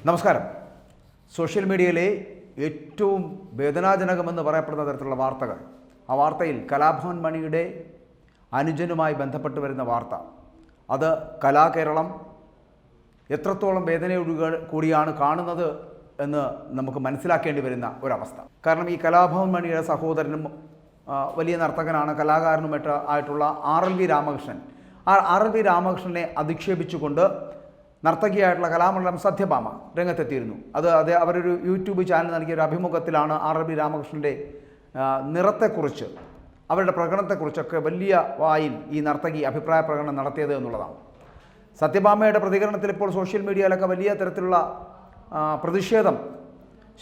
നമസ്കാരം. സോഷ്യൽ മീഡിയയിലെ ഏറ്റവും വേദനാജനകമെന്ന് പറയപ്പെടുന്ന തരത്തിലുള്ള വാർത്തകൾ, ആ വാർത്തയിൽ കലാഭവൻ മണിയുടെ അനുജനുമായി ബന്ധപ്പെട്ട് വരുന്ന വാർത്ത, അത് കലാകേരളം എത്രത്തോളം വേദനയോട് കൂടിയാണ് കാണുന്നത് എന്ന് നമുക്ക് മനസ്സിലാക്കേണ്ടി വരുന്ന ഒരവസ്ഥ. കാരണം ഈ കലാഭവൻ മണിയുടെ സഹോദരനും വലിയ നർത്തകനാണ്, കലാകാരനുമായിട്ട് ആയിട്ടുള്ള RLV രാമകൃഷ്ണൻ. RLV രാമകൃഷ്ണനെ അധിക്ഷേപിച്ചുകൊണ്ട് നർത്തകിയായിട്ടുള്ള കലാമണ്ഡലം സത്യഭാമ രംഗത്തെത്തിയിരുന്നു. അവരൊരു യൂട്യൂബ് ചാനൽ നൽകിയ ഒരു അഭിമുഖത്തിലാണ് RLV രാമകൃഷ്ണൻ്റെ നിറത്തെക്കുറിച്ച്, അവരുടെ പ്രകടനത്തെക്കുറിച്ചൊക്കെ വലിയ വായിൽ ഈ നർത്തകി അഭിപ്രായ പ്രകടനം നടത്തിയത് എന്നുള്ളതാണ്. സത്യഭാമയുടെ പ്രതികരണത്തിൽ ഇപ്പോൾ സോഷ്യൽ മീഡിയയിലൊക്കെ വലിയ തരത്തിലുള്ള പ്രതിഷേധം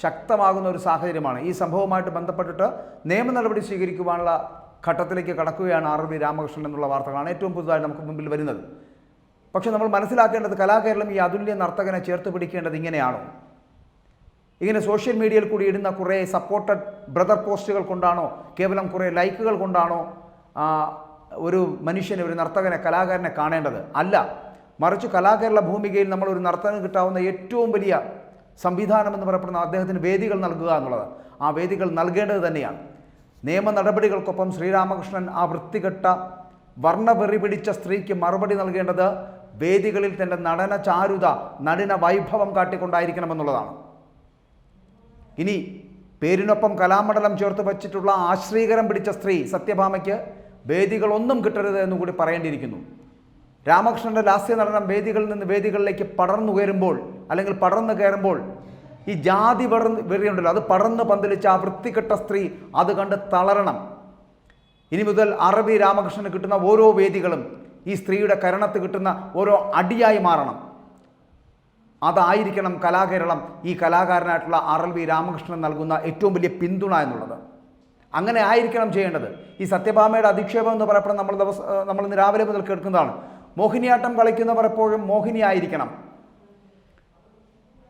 ശക്തമാകുന്ന ഒരു സാഹചര്യമാണ്. ഈ സംഭവവുമായിട്ട് ബന്ധപ്പെട്ടിട്ട് നിയമ നടപടി സ്വീകരിക്കുവാനുള്ള ഘട്ടത്തിലേക്ക് കടക്കുകയാണ് RLV രാമകൃഷ്ണൻ എന്നുള്ള വാർത്തകളാണ് ഏറ്റവും പുതുതായി നമുക്ക് മുമ്പിൽ വരുന്നത്. പക്ഷെ നമ്മൾ മനസ്സിലാക്കേണ്ടത്, കലാകേരളം ഈ അതുല്യ നർത്തകനെ ചേർത്ത് പിടിക്കേണ്ടത് ഇങ്ങനെയാണോ? ഇങ്ങനെ സോഷ്യൽ മീഡിയയിൽ കൂടി ഇടുന്ന കുറേ സപ്പോർട്ടഡ് ബ്രദർ പോസ്റ്റുകൾ കൊണ്ടാണോ, കേവലം കുറേ ലൈക്കുകൾ കൊണ്ടാണോ ഒരു മനുഷ്യനെ, ഒരു നർത്തകനെ, കലാകാരനെ കാണേണ്ടത്? അല്ല, മറിച്ച് കലാകേരള ഭൂമികയിൽ നമ്മളൊരു നർത്തകന് കിട്ടാവുന്ന ഏറ്റവും വലിയ സംവിധാനമെന്ന് പറയപ്പെടുന്ന അദ്ദേഹത്തിന് വേദികൾ നൽകുക എന്നുള്ളത്. ആ വേദികൾ നൽകേണ്ടത് തന്നെയാണ്. നിയമ നടപടികൾക്കൊപ്പം ശ്രീരാമകൃഷ്ണൻ ആ വൃത്തികെട്ട വർണ്ണവെറി പിടിച്ച സ്ത്രീക്ക് മറുപടി നൽകേണ്ടത് വേദികളിൽ തൻ്റെ നടന ചാരുത, നടന വൈഭവം കാട്ടിക്കൊണ്ടായിരിക്കണമെന്നുള്ളതാണ്. ഇനി പേരിനൊപ്പം കലാമണ്ഡലം ചേർത്ത് വച്ചിട്ടുള്ള ആശ്രീകരം പിടിച്ച സ്ത്രീ സത്യഭാമയ്ക്ക് വേദികളൊന്നും കിട്ടരുത് എന്നുകൂടി പറയേണ്ടിയിരിക്കുന്നു. രാമകൃഷ്ണൻ്റെ ലാസ്യ നടനം വേദികളിൽ നിന്ന് വേദികളിലേക്ക് പടർന്നുയരുമ്പോൾ, അല്ലെങ്കിൽ പടർന്നു കയറുമ്പോൾ, ഈ ജാതി വെറിയുണ്ടല്ലോ, അത് പടർന്ന് പന്തലിച്ച ആ വൃത്തികെട്ട സ്ത്രീ അത് കണ്ട് തളരണം. ഇനി മുതൽ RLV രാമകൃഷ്ണന് കിട്ടുന്ന ഓരോ വേദികളും ഈ സ്ത്രീയുടെ കരണത്ത് കിട്ടുന്ന ഓരോ അടിയായി മാറണം. അതായിരിക്കണം കലാകേരളം ഈ കലാകാരനായിട്ടുള്ള RLV രാമകൃഷ്ണൻ നൽകുന്ന ഏറ്റവും വലിയ പിന്തുണ എന്നുള്ളത്. അങ്ങനെ ആയിരിക്കണം ചെയ്യേണ്ടത്. ഈ സത്യഭാമയുടെ അധിക്ഷേപം എന്ന് പറയപ്പെടുന്ന നമ്മൾ ഇന്ന് രാവിലെ മുതൽ കേൾക്കുന്നതാണ്. മോഹിനിയാട്ടം കളിക്കുന്നവർ എപ്പോഴും മോഹിനി ആയിരിക്കണം.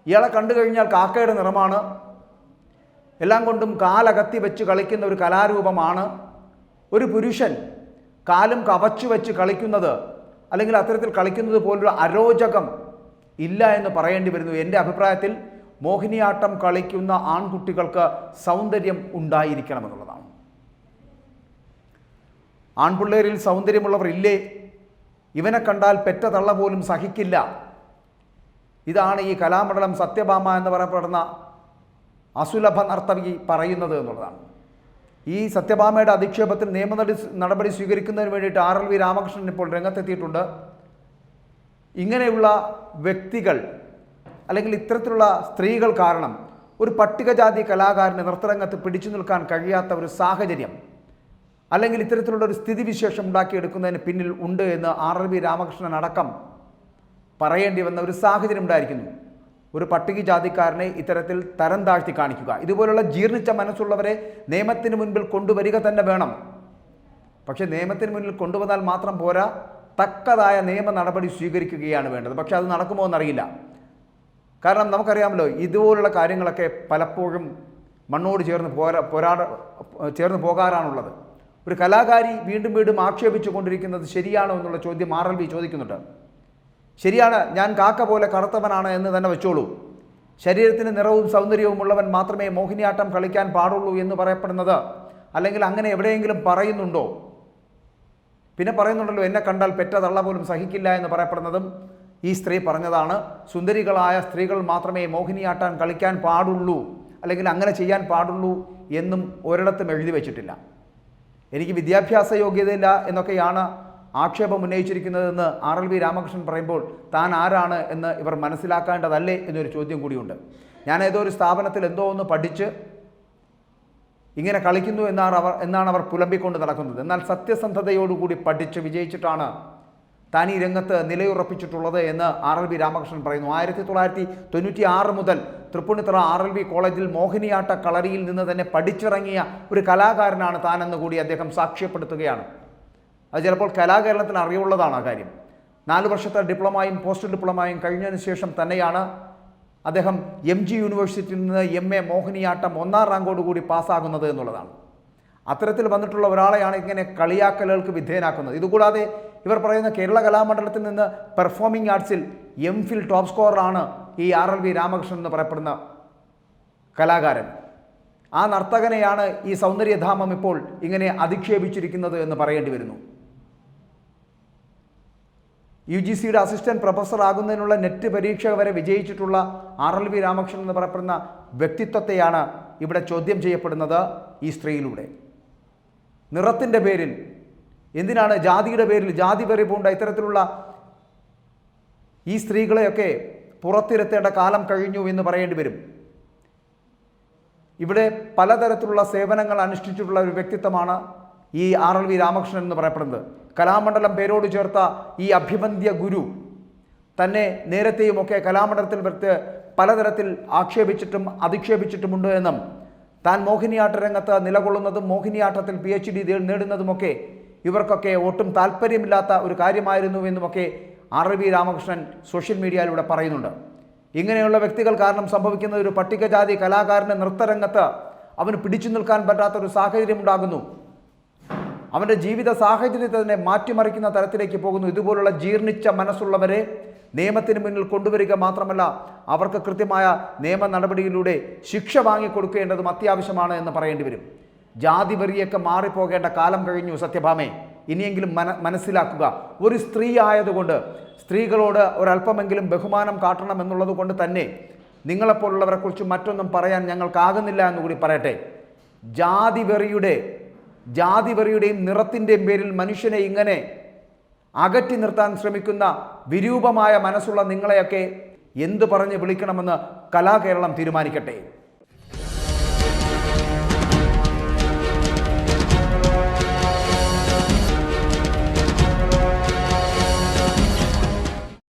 ഇയാളെ കണ്ടു കഴിഞ്ഞാൽ കാക്കയുടെ നിറമാണ്, എല്ലാം കൊണ്ടും കാലകത്തി വെച്ച് കളിക്കുന്ന ഒരു കലാരൂപമാണ്. ഒരു പുരുഷൻ കാലും കവച്ചു വെച്ച് കളിക്കുന്നത്, അല്ലെങ്കിൽ അത്തരത്തിൽ കളിക്കുന്നത് പോലൊരു അരോചകം ഇല്ല എന്ന് പറയേണ്ടി വരുന്നു. എൻ്റെ അഭിപ്രായത്തിൽ മോഹിനിയാട്ടം കളിക്കുന്ന ആൺകുട്ടികൾക്ക് സൗന്ദര്യം ഉണ്ടായിരിക്കണമെന്നുള്ളതാണ്. ആൺപിള്ളേരിൽ സൗന്ദര്യമുള്ളവർ ഇല്ലേ? ഇവനെ കണ്ടാൽ പെറ്റ തള്ള പോലും സഹിക്കില്ല. ഇതാണ് ഈ കലാമണ്ഡലം സത്യഭാമ എന്ന് പറയപ്പെടുന്ന അസുലഭ നർത്തകി പറയുന്നത് എന്നുള്ളതാണ്. ഈ സത്യഭാമയുടെ അധിക്ഷേപത്തിൽ നിയമ നടപടി സ്വീകരിക്കുന്നതിന് വേണ്ടിയിട്ട് RLV രാമകൃഷ്ണൻ ഇപ്പോൾ രംഗത്തെത്തിയിട്ടുണ്ട്. ഇങ്ങനെയുള്ള വ്യക്തികൾ, അല്ലെങ്കിൽ ഇത്തരത്തിലുള്ള സ്ത്രീകൾ കാരണം ഒരു പട്ടികജാതി കലാകാരന് നൃത്തരംഗത്ത് പിടിച്ചു നിൽക്കാൻ കഴിയാത്ത ഒരു സാഹചര്യം, അല്ലെങ്കിൽ ഇത്തരത്തിലുള്ള ഒരു സ്ഥിതിവിശേഷം ഉണ്ടാക്കിയെടുക്കുന്നതിന് പിന്നിൽ ഉണ്ട് എന്ന് RLV രാമകൃഷ്ണൻ അടക്കം പറയേണ്ടി വന്ന ഒരു സാഹചര്യം ഉണ്ടായിരിക്കുന്നു. ഒരു പട്ടികജാതിക്കാരനെ ഇത്തരത്തിൽ തരം താഴ്ത്തി കാണിക്കുക, ഇതുപോലുള്ള ജീർണിച്ച മനസ്സുള്ളവരെ നിയമത്തിന് മുൻപിൽ കൊണ്ടുവരിക തന്നെ വേണം. പക്ഷേ നിയമത്തിന് മുന്നിൽ കൊണ്ടുവന്നാൽ മാത്രം പോരാ, തക്കതായ നിയമ നടപടി സ്വീകരിക്കുകയാണ് വേണ്ടത്. പക്ഷെ അത് നടക്കുമോ എന്നറിയില്ല. കാരണം നമുക്കറിയാമല്ലോ, ഇതുപോലുള്ള കാര്യങ്ങളൊക്കെ പലപ്പോഴും മണ്ണോട് ചേർന്ന് പോകാറാണുള്ളത്. ഒരു കലാകാരി വീണ്ടും വീണ്ടും ആക്ഷേപിച്ചു കൊണ്ടിരിക്കുന്നത് ശരിയാണോ എന്നുള്ള ചോദ്യം RLV ചോദിക്കുന്നുണ്ട്. ശരിയാണ്, ഞാൻ കാക്ക പോലെ കറുത്തവനാണ് എന്ന് തന്നെ വെച്ചോളൂ. ശരീരത്തിന് നിറവും സൗന്ദര്യവും ഉള്ളവൻ മാത്രമേ മോഹിനിയാട്ടം കളിക്കാൻ പാടുള്ളൂ എന്ന് പറയപ്പെടുന്നത്, അല്ലെങ്കിൽ അങ്ങനെ എവിടെയെങ്കിലും പറയുന്നുണ്ടോ? പിന്നെ പറയുന്നുണ്ടല്ലോ, എന്നെ കണ്ടാൽ പെറ്റ തള്ള പോലും സഹിക്കില്ല എന്ന് പറയപ്പെടുന്നതും ഈ സ്ത്രീ പറഞ്ഞതാണ്. സുന്ദരികളായ സ്ത്രീകൾ മാത്രമേ മോഹിനിയാട്ടം കളിക്കാൻ പാടുള്ളൂ, അല്ലെങ്കിൽ അങ്ങനെ ചെയ്യാൻ പാടുള്ളൂ എന്നും ഒരിടത്തും എഴുതി വച്ചിട്ടില്ല. എനിക്ക് വിദ്യാഭ്യാസ യോഗ്യതയില്ല എന്നൊക്കെയാണ് ആക്ഷേപം ഉന്നയിച്ചിരിക്കുന്നതെന്ന് RLV രാമകൃഷ്ണൻ പറയുമ്പോൾ താൻ ആരാണ് എന്ന് ഇവർ മനസ്സിലാക്കേണ്ടതല്ലേ എന്നൊരു ചോദ്യം കൂടിയുണ്ട്. ഞാൻ ഏതോ ഒരു സ്ഥാപനത്തിൽ എന്തോ ഒന്ന് പഠിച്ച് ഇങ്ങനെ കളിക്കുന്നു എന്നാണ് അവർ പുലമ്പിക്കൊണ്ട് നടക്കുന്നത്. എന്നാൽ സത്യസന്ധതയോടുകൂടി പഠിച്ച് വിജയിച്ചിട്ടാണ് താൻ ഈ രംഗത്ത് നിലയുറപ്പിച്ചിട്ടുള്ളത് എന്ന് RLV രാമകൃഷ്ണൻ പറയുന്നു. 1996 മുതൽ തൃപ്പൂണിത്തുറ RLV കോളേജിൽ മോഹിനിയാട്ട കളരിയിൽ നിന്ന് തന്നെ പഠിച്ചിറങ്ങിയ ഒരു കലാകാരനാണ് താനെന്ന് കൂടി അദ്ദേഹം സാക്ഷ്യപ്പെടുത്തുകയാണ്. അത് ചിലപ്പോൾ കലാകേരളത്തിന് അറിവുള്ളതാണ് ആ കാര്യം. 4 വർഷത്തെ ഡിപ്ലോമയും പോസ്റ്റ് ഡിപ്ലോമയും കഴിഞ്ഞതിന് ശേഷം തന്നെയാണ് അദ്ദേഹം MG യൂണിവേഴ്സിറ്റിയിൽ നിന്ന് MA മോഹിനിയാട്ടം 1ാം റാങ്കോടുകൂടി പാസ്സാകുന്നത് എന്നുള്ളതാണ്. അത്തരത്തിൽ വന്നിട്ടുള്ള ഒരാളെയാണ് ഇങ്ങനെ കളിയാക്കലുകൾക്ക് വിധേയനാക്കുന്നത്. ഇതുകൂടാതെ ഇവർ പറയുന്ന കേരള കലാമണ്ഡലത്തിൽ നിന്ന് പെർഫോമിംഗ് ആർട്സിൽ MPhil ടോപ്പ് സ്കോററാണ് ഈ RLV രാമകൃഷ്ണൻ എന്ന് പറയപ്പെടുന്ന കലാകാരൻ. ആ നർത്തകനെയാണ് ഈ സൗന്ദര്യധാമം ഇപ്പോൾ ഇങ്ങനെ അധിക്ഷേപിച്ചിരിക്കുന്നത് എന്ന് പറയേണ്ടി വരുന്നു. UGCയുടെ അസിസ്റ്റന്റ് പ്രൊഫസർ ആകുന്നതിനുള്ള നെറ്റ് പരീക്ഷ വരെ വിജയിച്ചിട്ടുള്ള RLV രാമകൃഷ്ണൻ എന്ന് പറയപ്പെടുന്ന വ്യക്തിത്വത്തെയാണ് ഇവിടെ ചോദ്യം ചെയ്യപ്പെടുന്നത് ഈ സ്ത്രീയിലൂടെ. നിറത്തിൻ്റെ പേരിൽ, എന്തിനാണ് ജാതിയുടെ പേരിൽ ജാതി വെറി പൂണ്ട ഇത്തരത്തിലുള്ള ഈ സ്ത്രീകളെയൊക്കെ പുറത്തിരുത്തേണ്ട കാലം കഴിഞ്ഞു എന്ന് പറയേണ്ടി വരും. ഇവിടെ പലതരത്തിലുള്ള സേവനങ്ങൾ അനുഷ്ഠിച്ചിട്ടുള്ള ഒരു വ്യക്തിത്വമാണ് ഈ RLV രാമകൃഷ്ണൻ എന്ന് പറയപ്പെടുന്നത്. കലാമണ്ഡലം പേരോട് ചേർത്ത ഈ അഭിവന്ദ്യ ഗുരു തന്നെ നേരത്തെയുമൊക്കെ കലാമണ്ഡലത്തിൽ പലതരത്തിൽ ആക്ഷേപിച്ചിട്ടും അധിക്ഷേപിച്ചിട്ടുമുണ്ട് എന്നും താൻ മോഹിനിയാട്ട രംഗത്ത് നിലകൊള്ളുന്നതും മോഹിനിയാട്ടത്തിൽ PhD നേടുന്നതുമൊക്കെ ഇവർക്കൊക്കെ ഒട്ടും താല്പര്യമില്ലാത്ത ഒരു കാര്യമായിരുന്നു എന്നുമൊക്കെ RLV രാമകൃഷ്ണൻ സോഷ്യൽ മീഡിയയിലൂടെ പറയുന്നുണ്ട്. ഇങ്ങനെയുള്ള വ്യക്തികൾ കാരണം സംഭവിക്കുന്ന ഒരു പട്ടികജാതി കലാകാരൻ്റെ നൃത്തരംഗത്ത് അവന് പിടിച്ചു നിൽക്കാൻ പറ്റാത്തൊരു സാഹചര്യം ഉണ്ടാകുന്നു. അവൻ്റെ ജീവിത സാഹചര്യത്തെ തന്നെ മാറ്റിമറിക്കുന്ന തരത്തിലേക്ക് പോകുന്നു. ഇതുപോലുള്ള ജീർണിച്ച മനസ്സുള്ളവരെ നിയമത്തിന് മുന്നിൽ കൊണ്ടുവരിക മാത്രമല്ല, അവർക്ക് കൃത്യമായ നിയമ നടപടിയിലൂടെ ശിക്ഷ വാങ്ങിക്കൊടുക്കേണ്ടതും അത്യാവശ്യമാണ് എന്ന് പറയേണ്ടി വരും. ജാതി വെറിയൊക്കെ മാറിപ്പോകേണ്ട കാലം കഴിഞ്ഞു സത്യഭാമേ. ഇനിയെങ്കിലും മനസ്സിലാക്കുക. ഒരു സ്ത്രീ ആയതുകൊണ്ട് സ്ത്രീകളോട് ഒരല്പമെങ്കിലും ബഹുമാനം കാട്ടണം എന്നുള്ളത് കൊണ്ട് തന്നെ നിങ്ങളെപ്പോലുള്ളവരെക്കുറിച്ച് മറ്റൊന്നും പറയാൻ ഞങ്ങൾക്കാകുന്നില്ല എന്നുകൂടി പറയട്ടെ. ജാതിവെറിയുടെയും നിറത്തിൻ്റെയും പേരിൽ മനുഷ്യനെ ഇങ്ങനെ അകറ്റി നിർത്താൻ ശ്രമിക്കുന്ന വിരൂപമായ മനസ്സുള്ള നിങ്ങളെയൊക്കെ എന്തു പറഞ്ഞ് വിളിക്കണമെന്ന് കലാകേരളം തീരുമാനിക്കട്ടെ.